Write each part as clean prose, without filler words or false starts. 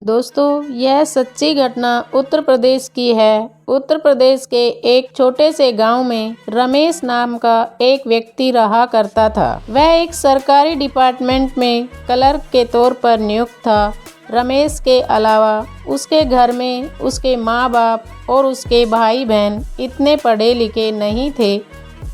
दोस्तों, यह सच्ची घटना उत्तर प्रदेश की है। उत्तर प्रदेश के एक छोटे से गांव में रमेश नाम का एक व्यक्ति रहा करता था। वह एक सरकारी डिपार्टमेंट में क्लर्क के तौर पर नियुक्त था। रमेश के अलावा उसके घर में उसके माँ बाप और उसके भाई बहन इतने पढ़े लिखे नहीं थे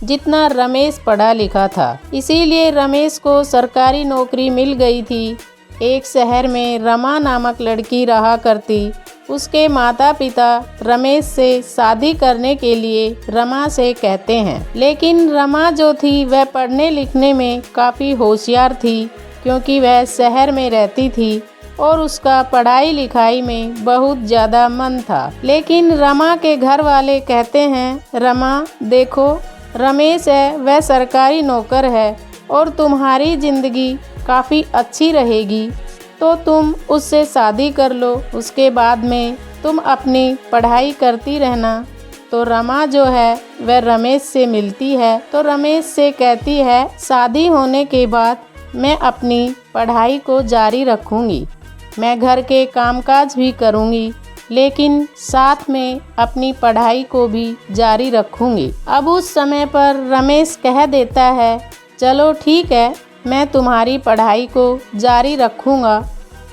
जितना रमेश पढ़ा लिखा था। इसीलिए रमेश को सरकारी नौकरी मिल गई थी। एक शहर में रमा नामक लड़की रहा करती। उसके माता पिता रमेश से शादी करने के लिए रमा से कहते हैं, लेकिन रमा जो थी वह पढ़ने लिखने में काफ़ी होशियार थी, क्योंकि वह शहर में रहती थी और उसका पढ़ाई लिखाई में बहुत ज़्यादा मन था। लेकिन रमा के घर वाले कहते हैं, रमा देखो, रमेश है वह सरकारी नौकर है और तुम्हारी ज़िंदगी काफ़ी अच्छी रहेगी, तो तुम उससे शादी कर लो। उसके बाद में तुम अपनी पढ़ाई करती रहना। तो रमा जो है वह रमेश से मिलती है, तो रमेश से कहती है, शादी होने के बाद मैं अपनी पढ़ाई को जारी रखूँगी। मैं घर के कामकाज भी करूँगी, लेकिन साथ में अपनी पढ़ाई को भी जारी रखूँगी। अब उस समय पर रमेश कह देता है, चलो ठीक है, मैं तुम्हारी पढ़ाई को जारी रखूँगा,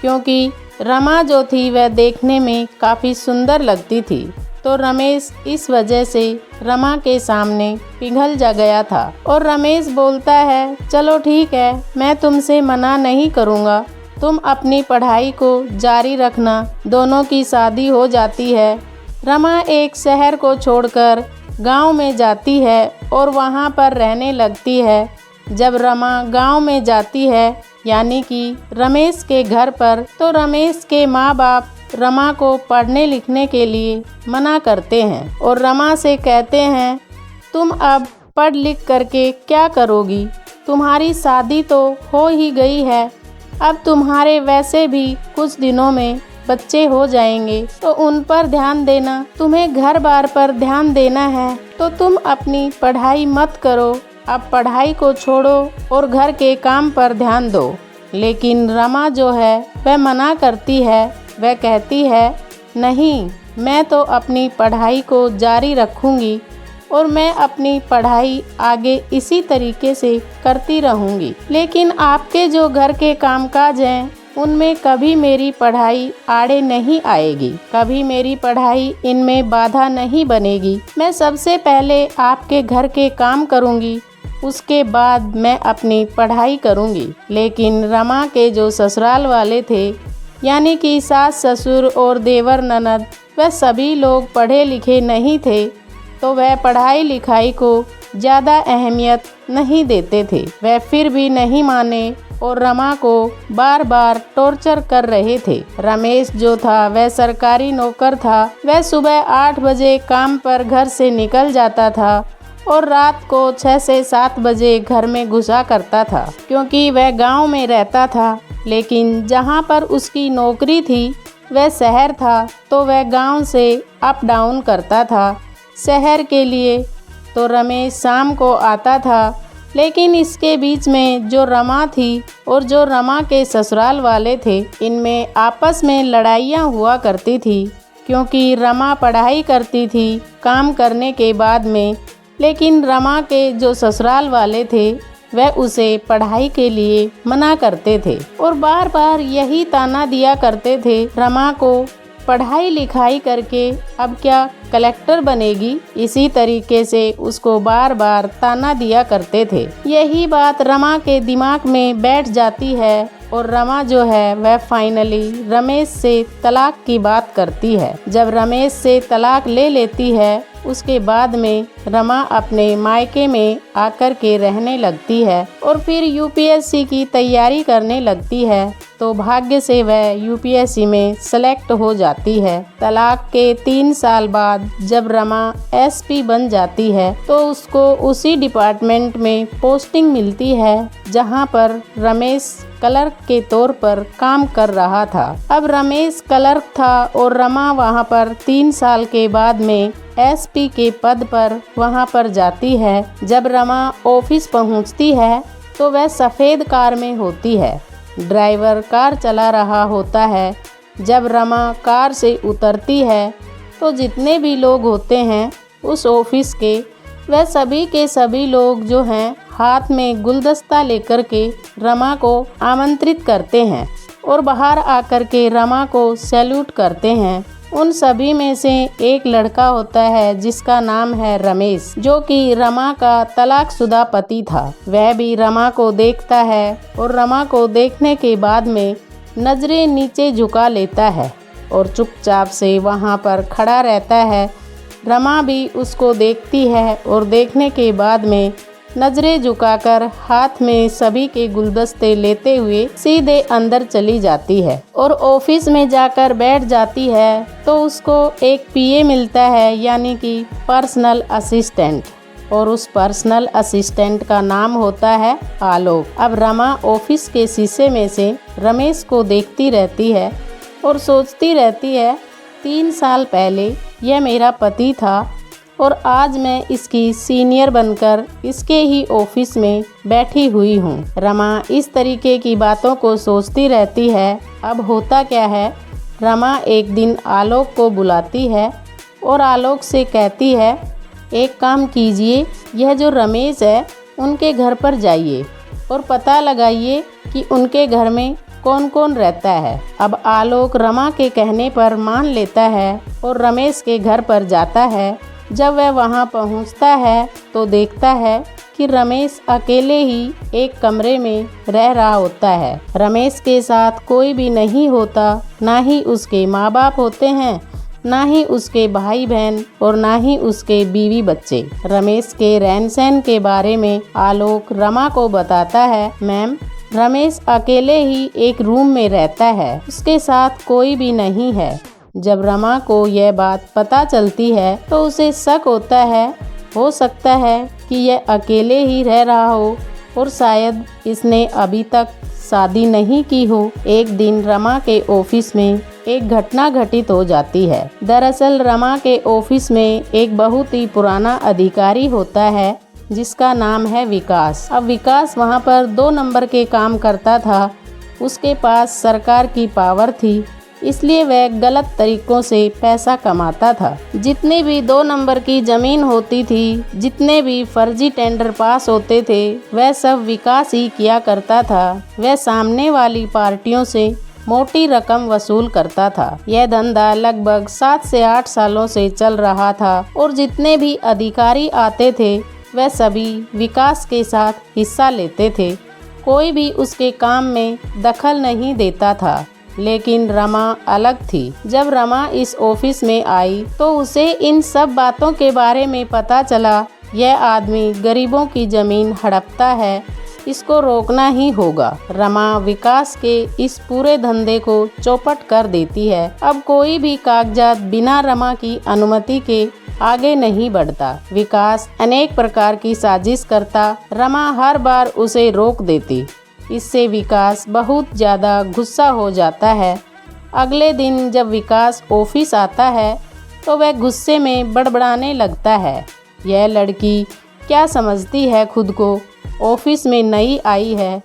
क्योंकि रमा जो थी वह देखने में काफ़ी सुंदर लगती थी। तो रमेश इस वजह से रमा के सामने पिघल जा गया था और रमेश बोलता है, चलो ठीक है, मैं तुमसे मना नहीं करूँगा, तुम अपनी पढ़ाई को जारी रखना। दोनों की शादी हो जाती है। रमा एक शहर को छोड़कर गांव में जाती है और वहां पर रहने लगती है। जब रमा गांव में जाती है, यानी कि रमेश के घर पर, तो रमेश के माँ बाप रमा को पढ़ने लिखने के लिए मना करते हैं और रमा से कहते हैं, तुम अब पढ़ लिख करके क्या करोगी? तुम्हारी शादी तो हो ही गई है। अब तुम्हारे वैसे भी कुछ दिनों में बच्चे हो जाएंगे, तो उन पर ध्यान देना। तुम्हें घर बार पर ध्यान देना है, तो तुम अपनी पढ़ाई मत करो। अब पढ़ाई को छोड़ो और घर के काम पर ध्यान दो। लेकिन रमा जो है वह मना करती है। वह कहती है, नहीं, मैं तो अपनी पढ़ाई को जारी रखूँगी और मैं अपनी पढ़ाई आगे इसी तरीके से करती रहूँगी। लेकिन आपके जो घर के कामकाज हैं, उनमें कभी मेरी पढ़ाई आड़े नहीं आएगी, कभी मेरी पढ़ाई इनमें बाधा नहीं बनेगी। मैं सबसे पहले आपके घर के काम करूँगी, उसके बाद मैं अपनी पढ़ाई करूँगी। लेकिन रमा के जो ससुराल वाले थे, यानी कि सास ससुर और देवर ननद, वह सभी लोग पढ़े लिखे नहीं थे, तो वह पढ़ाई लिखाई को ज़्यादा अहमियत नहीं देते थे। वह फिर भी नहीं माने और रमा को बार बार टॉर्चर कर रहे थे। रमेश जो था वह सरकारी नौकर था। वह सुबह 8 बजे काम पर घर से निकल जाता था और रात को 6 से 7 बजे घर में घुसा करता था, क्योंकि वह गांव में रहता था। लेकिन जहां पर उसकी नौकरी थी वह शहर था, तो वह गांव से अप डाउन करता था शहर के लिए। तो रमेश शाम को आता था, लेकिन इसके बीच में जो रमा थी और जो रमा के ससुराल वाले थे, इनमें आपस में लड़ाइयाँ हुआ करती थी, क्योंकि रमा पढ़ाई करती थी काम करने के बाद में, लेकिन रमा के जो ससुराल वाले थे वह उसे पढ़ाई के लिए मना करते थे और बार बार यही ताना दिया करते थे, रमा को पढ़ाई लिखाई करके अब क्या कलेक्टर बनेगी। इसी तरीके से उसको बार बार ताना दिया करते थे। यही बात रमा के दिमाग में बैठ जाती है और रमा जो है वह फाइनली रमेश से तलाक की बात करती है। जब रमेश से तलाक ले लेती है, उसके बाद में रमा अपने मायके में आकर के रहने लगती है और फिर यूपीएससी की तैयारी करने लगती है। तो भाग्य से वह यूपीएससी में सेलेक्ट हो जाती है। तलाक के 3 साल बाद जब रमा एसपी बन जाती है, तो उसको उसी डिपार्टमेंट में पोस्टिंग मिलती है जहां पर रमेश क्लर्क के तौर पर काम कर रहा था। अब रमेश क्लर्क था और रमा वहां पर 3 साल के बाद में एसपी के पद पर वहां पर जाती है। जब रमा ऑफिस पहुंचती है, तो वह सफ़ेद कार में होती है। ड्राइवर कार चला रहा होता है जब रमा कार से उतरती है तो जितने भी लोग होते हैं उस ऑफिस के, वह सभी के सभी लोग जो हैं हाथ में गुलदस्ता लेकर के रमा को आमंत्रित करते हैं और बाहर आकर के रमा को सैल्यूट करते हैं। उन सभी में से एक लड़का होता है जिसका नाम है रमेश, जो कि रमा का तलाकशुदा पति था। वह भी रमा को देखता है और रमा को देखने के बाद में नजरें नीचे झुका लेता है और चुपचाप से वहां पर खड़ा रहता है। रमा भी उसको देखती है और देखने के बाद में नजरें झुकाकर हाथ में सभी के गुलदस्ते लेते हुए सीधे अंदर चली जाती है और ऑफिस में जाकर बैठ जाती है। तो उसको एक पीए मिलता है, यानी कि पर्सनल असिस्टेंट, और उस पर्सनल असिस्टेंट का नाम होता है आलोक। अब रमा ऑफिस के शीशे में से रमेश को देखती रहती है और सोचती रहती है, 3 साल पहले यह मेरा पति था और आज मैं इसकी सीनियर बनकर इसके ही ऑफिस में बैठी हुई हूँ। रमा इस तरीके की बातों को सोचती रहती है। अब होता क्या है, रमा एक दिन आलोक को बुलाती है और आलोक से कहती है, एक काम कीजिए, यह जो रमेश है उनके घर पर जाइए और पता लगाइए कि उनके घर में कौन कौन रहता है। अब आलोक रमा के कहने पर मान लेता है और रमेश के घर पर जाता है। जब वह वहां पहुंचता है तो देखता है कि रमेश अकेले ही एक कमरे में रह रहा होता है। रमेश के साथ कोई भी नहीं होता, ना ही उसके माँ बाप होते हैं, ना ही उसके भाई बहन और ना ही उसके बीवी बच्चे। रमेश के रहन सहन के बारे में आलोक रमा को बताता है, मैम, रमेश अकेले ही एक रूम में रहता है, उसके साथ कोई भी नहीं है। जब रमा को यह बात पता चलती है तो उसे शक होता है, हो सकता है कि यह अकेले ही रह रहा हो और शायद इसने अभी तक शादी नहीं की हो। एक दिन रमा के ऑफिस में एक घटना घटित हो जाती है। दरअसल रमा के ऑफिस में एक बहुत ही पुराना अधिकारी होता है जिसका नाम है विकास। अब विकास वहां पर 2 नंबर के काम करता था। उसके पास सरकार की पावर थी, इसलिए वह गलत तरीकों से पैसा कमाता था। जितनी भी 2 नंबर की जमीन होती थी, जितने भी फर्जी टेंडर पास होते थे, वह सब विकास ही किया करता था। वह सामने वाली पार्टियों से मोटी रकम वसूल करता था। यह धंधा लगभग 7 से 8 सालों से चल रहा था और जितने भी अधिकारी आते थे वह सभी विकास के साथ हिस्सा लेते थे। कोई भी उसके काम में दखल नहीं देता था। लेकिन रमा अलग थी। जब रमा इस ऑफिस में आई तो उसे इन सब बातों के बारे में पता चला। यह आदमी गरीबों की जमीन हड़पता है, इसको रोकना ही होगा। रमा विकास के इस पूरे धंधे को चौपट कर देती है। अब कोई भी कागजात बिना रमा की अनुमति के आगे नहीं बढ़ता। विकास अनेक प्रकार की साजिश करता, रमा हर बार उसे रोक देती। इससे विकास बहुत ज़्यादा गुस्सा हो जाता है। अगले दिन जब विकास ऑफिस आता है तो वह गुस्से में बड़बड़ाने लगता है, यह लड़की क्या समझती है खुद को, ऑफिस में नई आई है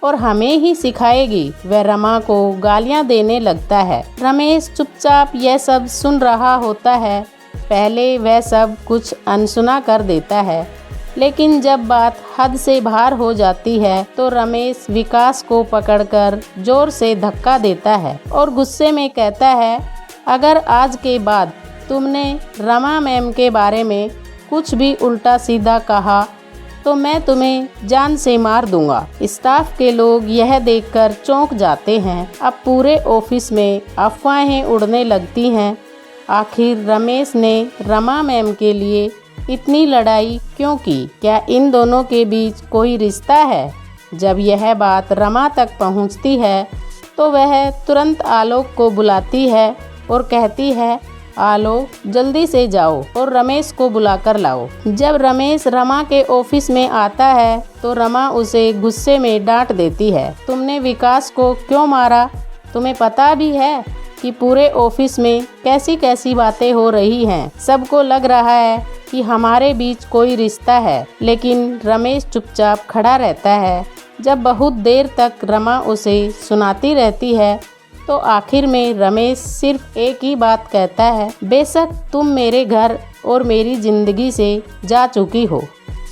और हमें ही सिखाएगी। वह रमा को गालियां देने लगता है। रमेश चुपचाप यह सब सुन रहा होता है। पहले वह सब कुछ अनसुना कर देता है, लेकिन जब बात हद से बाहर हो जाती है तो रमेश विकास को पकड़कर जोर से धक्का देता है और गुस्से में कहता है, अगर आज के बाद तुमने रमा मैम के बारे में कुछ भी उल्टा सीधा कहा तो मैं तुम्हें जान से मार दूंगा। स्टाफ के लोग यह देखकर चौंक जाते हैं। अब पूरे ऑफिस में अफवाहें उड़ने लगती हैं। आखिर रमेश ने रमा मैम के लिए इतनी लड़ाई क्यों की? क्या इन दोनों के बीच कोई रिश्ता है? जब यह बात रमा तक पहुंचती है तो वह तुरंत आलोक को बुलाती है और कहती है, आलोक जल्दी से जाओ और रमेश को बुलाकर लाओ। जब रमेश रमा के ऑफिस में आता है तो रमा उसे गुस्से में डांट देती है, तुमने विकास को क्यों मारा? तुम्हें पता भी है कि पूरे ऑफिस में कैसी कैसी बातें हो रही हैं। सबको लग रहा है कि हमारे बीच कोई रिश्ता है, लेकिन रमेश चुपचाप खड़ा रहता है। जब बहुत देर तक रमा उसे सुनाती रहती है तो आखिर में रमेश सिर्फ एक ही बात कहता है, बेशक तुम मेरे घर और मेरी जिंदगी से जा चुकी हो,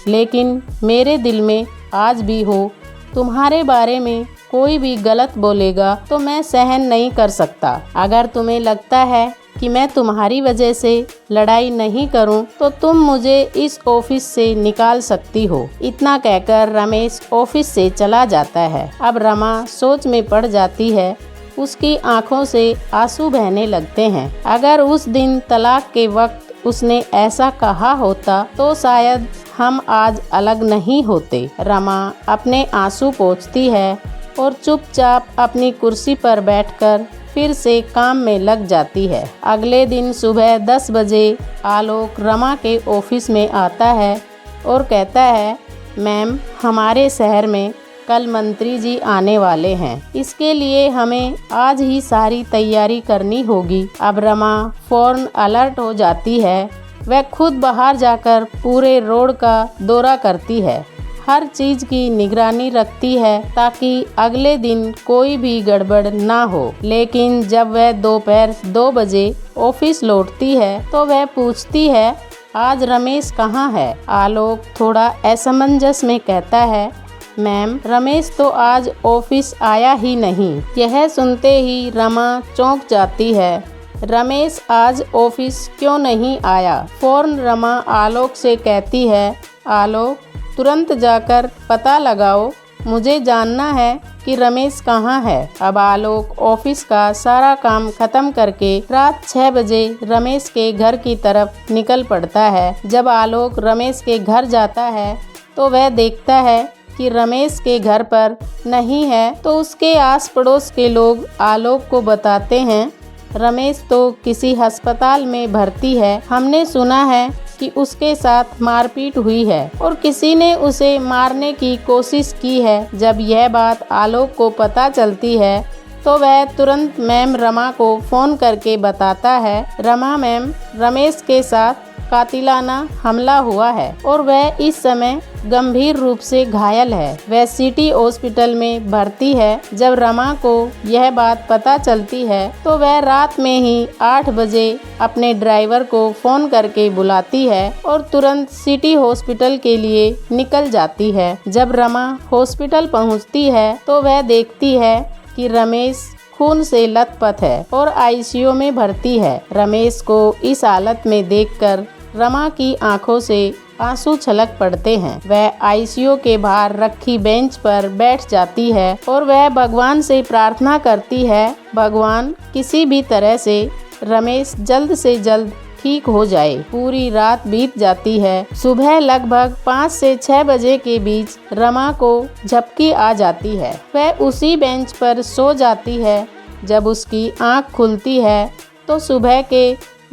लेकिन मेरे दिल में आज भी हो। तुम्हारे बारे में कोई भी गलत बोलेगा तो मैं सहन नहीं कर सकता। अगर तुम्हें लगता है कि मैं तुम्हारी वजह से लड़ाई नहीं करूं, तो तुम मुझे इस ऑफिस से निकाल सकती हो। इतना कहकर रमेश ऑफिस से चला जाता है। अब रमा सोच में पड़ जाती है। उसकी आंखों से आंसू बहने लगते हैं। अगर उस दिन तलाक के वक्त उसने ऐसा कहा होता तो शायद हम आज अलग नहीं होते। रमा अपने आंसू पोंछती है और चुपचाप अपनी कुर्सी पर बैठकर फिर से काम में लग जाती है। अगले दिन सुबह 10 बजे आलोक रमा के ऑफिस में आता है और कहता है, मैम, हमारे शहर में कल मंत्री जी आने वाले हैं। इसके लिए हमें आज ही सारी तैयारी करनी होगी। अब रमा फौरन अलर्ट हो जाती है। वह खुद बाहर जाकर पूरे रोड का दौरा करती है, हर चीज की निगरानी रखती है ताकि अगले दिन कोई भी गड़बड़ ना हो। लेकिन जब वह दोपहर 2 बजे ऑफिस लौटती है तो वह पूछती है, आज रमेश कहाँ है? आलोक थोड़ा असमंजस में कहता है, मैम, रमेश तो आज ऑफिस आया ही नहीं। यह सुनते ही रमा चौंक जाती है। रमेश आज ऑफिस क्यों नहीं आया? फौरन रमा आलोक से कहती है, आलोक, तुरंत जाकर पता लगाओ, मुझे जानना है कि रमेश कहाँ है। अब आलोक ऑफिस का सारा काम खत्म करके रात 6 बजे रमेश के घर की तरफ निकल पड़ता है। जब आलोक रमेश के घर जाता है तो वह देखता है कि रमेश के घर पर नहीं है, तो उसके आस पड़ोस के लोग आलोक को बताते हैं, रमेश तो किसी अस्पताल में भर्ती है। हमने सुना है कि उसके साथ मारपीट हुई है और किसी ने उसे मारने की कोशिश की है। जब यह बात आलोक को पता चलती है तो वह तुरंत मैम रमा को फ़ोन करके बताता है, रमा मैम, रमेश के साथ कातिलाना हमला हुआ है और वह इस समय गंभीर रूप से घायल है। वह सिटी हॉस्पिटल में भर्ती है। जब रमा को यह बात पता चलती है तो वह रात में ही 8 बजे अपने ड्राइवर को फ़ोन करके बुलाती है और तुरंत सिटी हॉस्पिटल के लिए निकल जाती है। जब रमा हॉस्पिटल पहुंचती है तो वह देखती है कि रमेश खून से लथपथ है और आईसीयू में भर्ती है। रमेश को इस हालत में देखकर रमा की आंखों से आंसू छलक पड़ते हैं। वह आईसीयू के बाहर रखी बेंच पर बैठ जाती है और वह भगवान से प्रार्थना करती है, भगवान, किसी भी तरह से रमेश जल्द से जल्द ठीक हो जाए। पूरी रात बीत जाती है। सुबह लगभग 5 से 6 बजे के बीच रमा को झपकी आ जाती है। वह उसी बेंच पर सो जाती है। जब उसकी आंख खुलती है तो सुबह के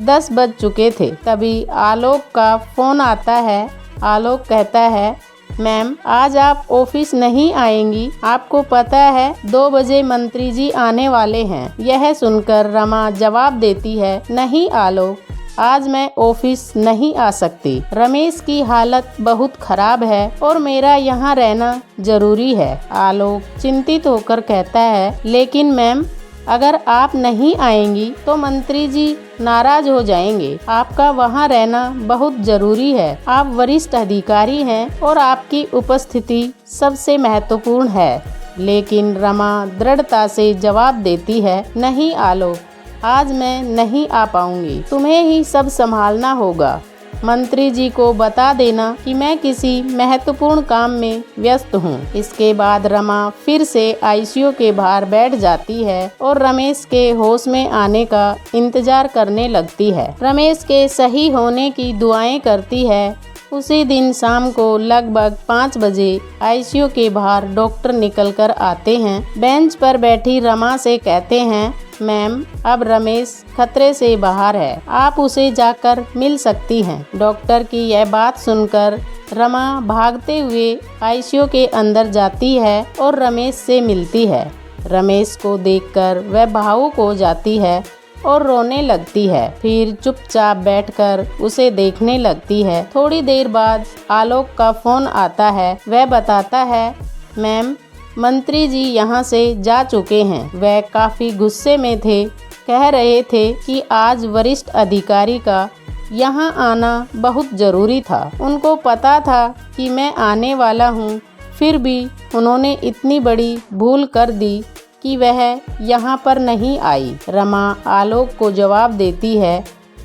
10 बज चुके थे। तभी आलोक का फोन आता है। आलोक कहता है, मैम, आज आप ऑफिस नहीं आएंगी? आपको पता है 2 बजे मंत्री जी आने वाले हैं। यह सुनकर रमा जवाब देती है, नहीं आलोक, आज मैं ऑफिस नहीं आ सकती। रमेश की हालत बहुत खराब है और मेरा यहाँ रहना जरूरी है। आलोक चिंतित होकर कहता है, लेकिन मैम, अगर आप नहीं आएंगी तो मंत्री जी नाराज हो जाएंगे। आपका वहाँ रहना बहुत जरूरी है। आप वरिष्ठ अधिकारी हैं और आपकी उपस्थिति सबसे महत्वपूर्ण है। लेकिन रमा दृढ़ता से जवाब देती है, नहीं आलोक, आज मैं नहीं आ पाऊंगी। तुम्हें ही सब संभालना होगा। मंत्री जी को बता देना कि मैं किसी महत्वपूर्ण काम में व्यस्त हूँ। इसके बाद रमा फिर से आईसीयू के बाहर बैठ जाती है और रमेश के होश में आने का इंतजार करने लगती है। रमेश के सही होने की दुआएं करती है। उसी दिन शाम को लगभग 5 बजे आईसीयू के बाहर डॉक्टर निकलकर आते हैं। बेंच पर बैठी रमा से कहते हैं, मैम, अब रमेश खतरे से बाहर है, आप उसे जाकर मिल सकती हैं। डॉक्टर की यह बात सुनकर रमा भागते हुए आईसीयू के अंदर जाती है और रमेश से मिलती है। रमेश को देखकर वह भावुक हो जाती है और रोने लगती है। फिर चुपचाप बैठकर उसे देखने लगती है। थोड़ी देर बाद आलोक का फोन आता है। वह बताता है, मैम, मंत्री जी यहाँ से जा चुके हैं। वह काफी गुस्से में थे, कह रहे थे कि आज वरिष्ठ अधिकारी का यहाँ आना बहुत जरूरी था। उनको पता था कि मैं आने वाला हूँ, फिर भी उन्होंने इतनी बड़ी भूल कर दी कि वह यहाँ पर नहीं आई। रमा आलोक को जवाब देती है,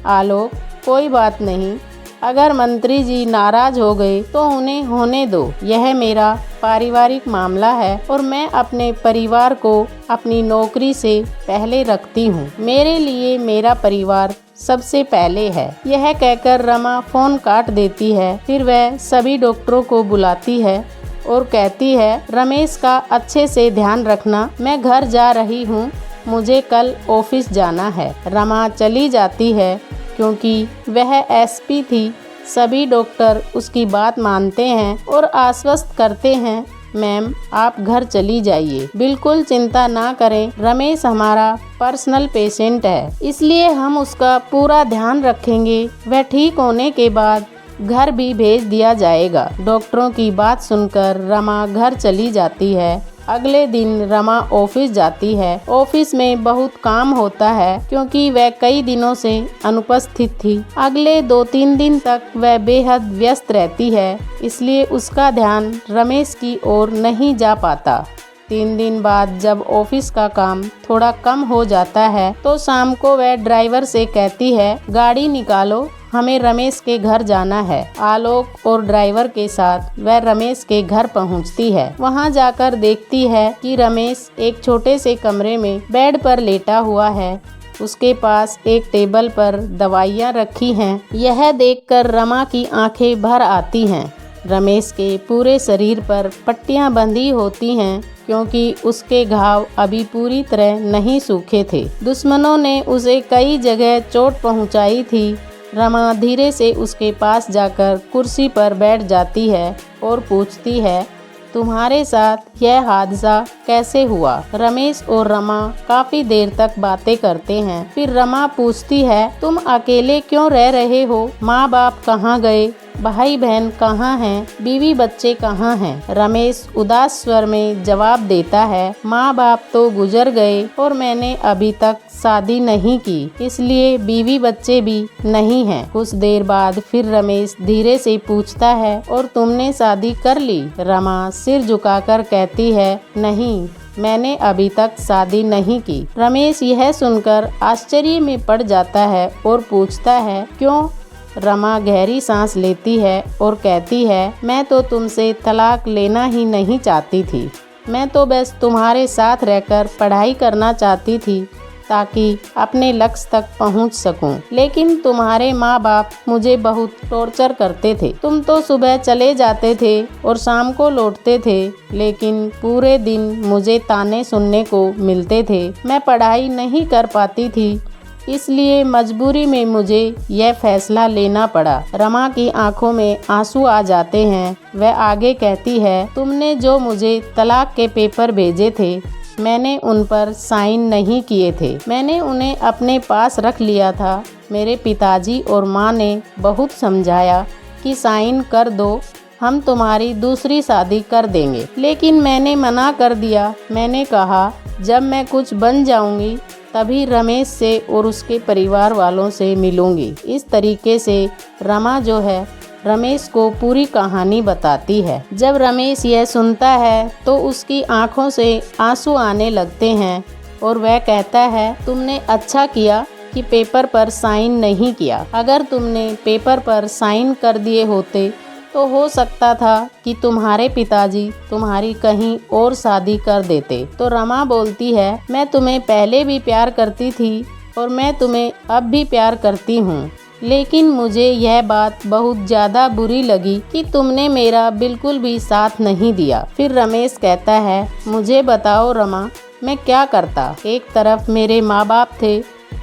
आलोक कोई बात नहीं, अगर मंत्री जी नाराज हो गए तो उन्हें होने दो। यह मेरा पारिवारिक मामला है और मैं अपने परिवार को अपनी नौकरी से पहले रखती हूँ। मेरे लिए मेरा परिवार सबसे पहले है। यह कहकर रमा फोन काट देती है। फिर वह सभी डॉक्टरों को बुलाती है और कहती है, रमेश का अच्छे से ध्यान रखना, मैं घर जा रही हूँ, मुझे कल ऑफिस जाना है। रमा चली जाती है क्योंकि वह एसपी थी। सभी डॉक्टर उसकी बात मानते हैं और आश्वस्त करते हैं, मैम आप घर चली जाइए, बिल्कुल चिंता ना करें, रमेश हमारा पर्सनल पेशेंट है, इसलिए हम उसका पूरा ध्यान रखेंगे। वह ठीक होने के बाद घर भी भेज दिया जाएगा। डॉक्टरों की बात सुनकर रमा घर चली जाती है। अगले दिन रमा ऑफिस जाती है। ऑफिस में बहुत काम होता है क्योंकि वह कई दिनों से अनुपस्थित थी। अगले 2-3 दिन तक वह बेहद व्यस्त रहती है, इसलिए उसका ध्यान रमेश की ओर नहीं जा पाता। 3 दिन बाद जब ऑफिस का काम थोड़ा कम हो जाता है तो शाम को वह ड्राइवर से कहती है, गाड़ी निकालो, हमें रमेश के घर जाना है। आलोक और ड्राइवर के साथ वह रमेश के घर पहुंचती है। वहां जाकर देखती है कि रमेश एक छोटे से कमरे में बेड पर लेटा हुआ है। उसके पास एक टेबल पर दवाइयां रखी हैं। यह देखकर रमा की आंखें भर आती हैं। रमेश के पूरे शरीर पर पट्टियां बंधी होती हैं क्योंकि उसके घाव अभी पूरी तरह नहीं सूखे थे। दुश्मनों ने उसे कई जगह चोट पहुंचाई थी। रमा धीरे से उसके पास जाकर कुर्सी पर बैठ जाती है और पूछती है, तुम्हारे साथ यह हादसा कैसे हुआ? रमेश और रमा काफी देर तक बातें करते हैं। फिर रमा पूछती है, तुम अकेले क्यों रह रहे हो? माँ बाप कहाँ गए? भाई बहन कहाँ हैं? बीवी बच्चे कहाँ हैं? रमेश उदास स्वर में जवाब देता है, माँ बाप तो गुजर गए और मैंने अभी तक शादी नहीं की, इसलिए बीवी बच्चे भी नहीं हैं। कुछ देर बाद फिर रमेश धीरे से पूछता है, और तुमने शादी कर ली? रमा सिर झुकाकर कहती है, नहीं, मैंने अभी तक शादी नहीं की। रमेश यह सुनकर आश्चर्य में पड़ जाता है और पूछता है, क्यों? रमा गहरी सांस लेती है और कहती है, मैं तो तुमसे तलाक लेना ही नहीं चाहती थी। मैं तो बस तुम्हारे साथ रहकर पढ़ाई करना चाहती थी ताकि अपने लक्ष्य तक पहुंच सकूं। लेकिन तुम्हारे माँ बाप मुझे बहुत टॉर्चर करते थे। तुम तो सुबह चले जाते थे और शाम को लौटते थे, लेकिन पूरे दिन मुझे ताने सुनने को मिलते थे। मैं पढ़ाई नहीं कर पाती थी, इसलिए मजबूरी में मुझे यह फैसला लेना पड़ा। रमा की आंखों में आंसू आ जाते हैं। वह आगे कहती है, तुमने जो मुझे तलाक के पेपर भेजे थे, मैंने उन पर साइन नहीं किए थे। मैंने उन्हें अपने पास रख लिया था। मेरे पिताजी और माँ ने बहुत समझाया कि साइन कर दो, हम तुम्हारी दूसरी शादी कर देंगे, लेकिन मैंने मना कर दिया। मैंने कहा, जब मैं कुछ बन जाऊंगी तभी रमेश से और उसके परिवार वालों से मिलूंगी। इस तरीके से रमा जो है रमेश को पूरी कहानी बताती है। जब रमेश यह सुनता है तो उसकी आंखों से आंसू आने लगते हैं और वह कहता है, तुमने अच्छा किया कि पेपर पर साइन नहीं किया। अगर तुमने पेपर पर साइन कर दिए होते तो हो सकता था कि तुम्हारे पिताजी तुम्हारी कहीं और शादी कर देते। तो रमा बोलती है, मैं तुम्हें पहले भी प्यार करती थी और मैं तुम्हें अब भी प्यार करती हूँ, लेकिन मुझे यह बात बहुत ज़्यादा बुरी लगी कि तुमने मेरा बिल्कुल भी साथ नहीं दिया। फिर रमेश कहता है, मुझे बताओ रमा, मैं क्या करता? एक तरफ मेरे माँ बाप थे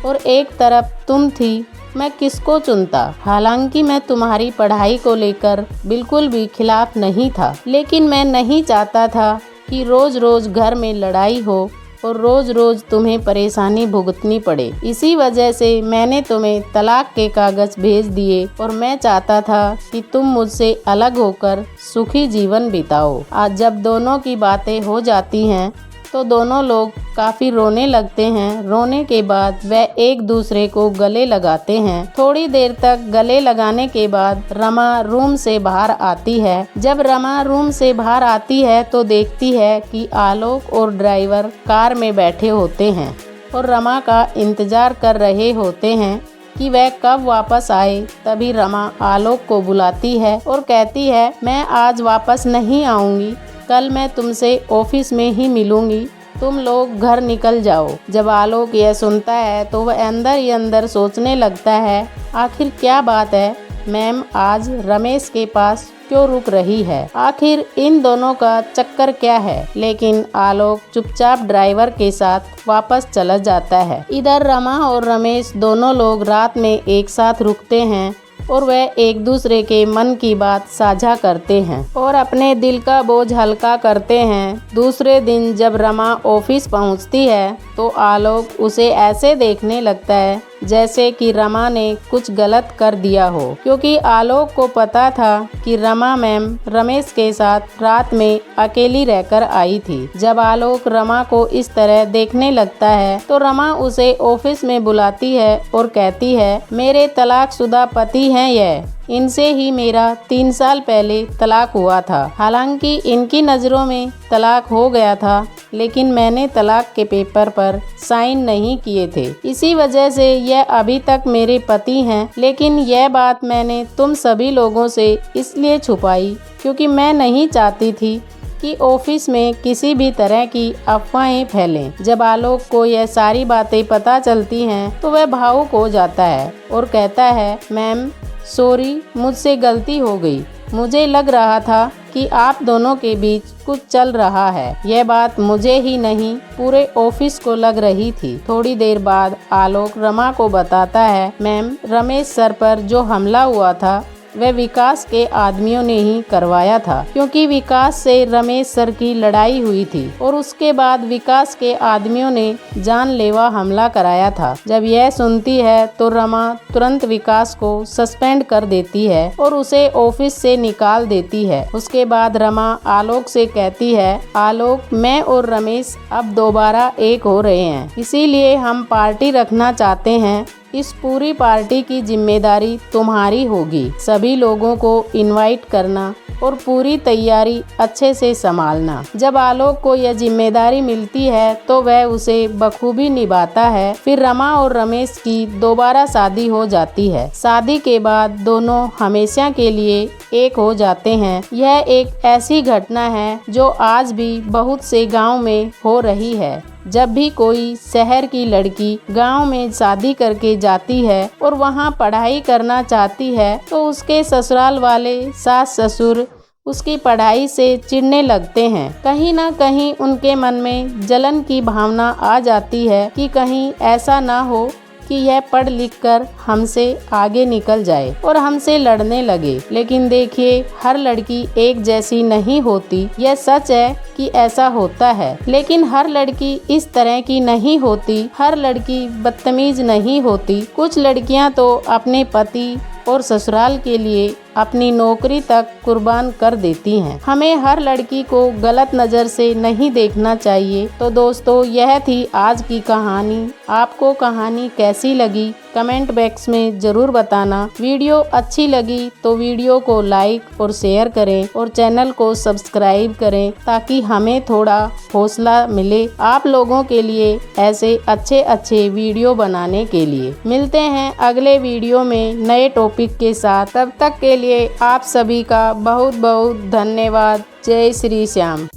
और एक तरफ तुम थी, मैं किसको चुनता? हालांकि मैं तुम्हारी पढ़ाई को लेकर बिल्कुल भी खिलाफ नहीं था, लेकिन मैं नहीं चाहता था कि रोज रोज घर में लड़ाई हो और रोज रोज तुम्हें परेशानी भुगतनी पड़े। इसी वजह से मैंने तुम्हें तलाक के कागज भेज दिए और मैं चाहता था कि तुम मुझसे अलग होकर सुखी जीवन बिताओ। आज जब दोनों की बातें हो जाती हैं तो दोनों लोग काफी रोने लगते हैं। रोने के बाद वह एक दूसरे को गले लगाते हैं। थोड़ी देर तक गले लगाने के बाद रमा रूम से बाहर आती है। जब रमा रूम से बाहर आती है तो देखती है कि आलोक और ड्राइवर कार में बैठे होते हैं और रमा का इंतजार कर रहे होते हैं कि वह कब वापस आए। तभी रमा आलोक को बुलाती है और कहती है, मैं आज वापस नहीं आऊंगी, कल मैं तुमसे ऑफिस में ही मिलूंगी, तुम लोग घर निकल जाओ। जब आलोक यह सुनता है तो वह अंदर ही अंदर सोचने लगता है, आखिर क्या बात है, मैम आज रमेश के पास क्यों रुक रही है, आखिर इन दोनों का चक्कर क्या है। लेकिन आलोक चुपचाप ड्राइवर के साथ वापस चला जाता है। इधर रमा और रमेश दोनों लोग रात में एक साथ रुकते हैं और वह एक दूसरे के मन की बात साझा करते हैं और अपने दिल का बोझ हल्का करते हैं। दूसरे दिन जब रमा ऑफिस पहुंचती है तो आलोक उसे ऐसे देखने लगता है जैसे कि रमा ने कुछ गलत कर दिया हो, क्योंकि आलोक को पता था कि रमा मैम रमेश के साथ रात में अकेली रहकर आई थी। जब आलोक रमा को इस तरह देखने लगता है तो रमा उसे ऑफिस में बुलाती है और कहती है, मेरे तलाकशुदा पति हैं यह, इनसे ही मेरा 3 साल पहले तलाक हुआ था। हालांकि इनकी नज़रों में तलाक हो गया था, लेकिन मैंने तलाक के पेपर पर साइन नहीं किए थे, इसी वजह से यह अभी तक मेरे पति हैं। लेकिन यह बात मैंने तुम सभी लोगों से इसलिए छुपाई क्योंकि मैं नहीं चाहती थी कि ऑफिस में किसी भी तरह की अफवाहें फैलें। जब आलोक को यह सारी बातें पता चलती हैं तो वह भावुक हो जाता है और कहता है, मैम सॉरी, मुझसे गलती हो गई, मुझे लग रहा था कि आप दोनों के बीच कुछ चल रहा है। यह बात मुझे ही नहीं पूरे ऑफिस को लग रही थी। थोड़ी देर बाद आलोक रमा को बताता है, मैम रमेश सर पर जो हमला हुआ था वह विकास के आदमियों ने ही करवाया था, क्योंकि विकास से रमेश सर की लड़ाई हुई थी और उसके बाद विकास के आदमियों ने जानलेवा हमला कराया था। जब यह सुनती है तो रमा तुरंत विकास को सस्पेंड कर देती है और उसे ऑफिस से निकाल देती है। उसके बाद रमा आलोक से कहती है, आलोक मैं और रमेश अब दोबारा एक हो रहे हैं, इसीलिए हम पार्टी रखना चाहते हैं। इस पूरी पार्टी की जिम्मेदारी तुम्हारी होगी। सभी लोगों को इनवाइट करना और पूरी तैयारी अच्छे से संभालना। जब आलोक को यह जिम्मेदारी मिलती है तो वह उसे बखूबी निभाता है। फिर रमा और रमेश की दोबारा शादी हो जाती है। शादी के बाद दोनों हमेशा के लिए एक हो जाते हैं। यह एक ऐसी घटना है जो आज भी बहुत से गांव में हो रही है। जब भी कोई शहर की लड़की गांव में शादी करके जाती है और वहां पढ़ाई करना चाहती है तो उसके ससुराल वाले सास ससुर उसकी पढ़ाई से चिढ़ने लगते हैं। कहीं ना कहीं उनके मन में जलन की भावना आ जाती है कि कहीं ऐसा ना हो कि यह पढ़ लिख कर हमसे आगे निकल जाए और हमसे लड़ने लगे। लेकिन देखिए, हर लड़की एक जैसी नहीं होती। यह सच है कि ऐसा होता है, लेकिन हर लड़की इस तरह की नहीं होती। हर लड़की बदतमीज नहीं होती। कुछ लड़कियां तो अपने पति और ससुराल के लिए अपनी नौकरी तक कुर्बान कर देती हैं। हमें हर लड़की को गलत नज़र से नहीं देखना चाहिए। तो दोस्तों, यह थी आज की कहानी। आपको कहानी कैसी लगी कमेंट बॉक्स में ज़रूर बताना। वीडियो अच्छी लगी तो वीडियो को लाइक और शेयर करें और चैनल को सब्सक्राइब करें ताकि हमें थोड़ा हौसला मिले आप लोगों के लिए ऐसे अच्छे अच्छे वीडियो बनाने के लिए। मिलते हैं अगले वीडियो में नए टॉपिक के साथ। तब तक के लिए आप सभी का बहुत बहुत धन्यवाद। जय श्री श्याम।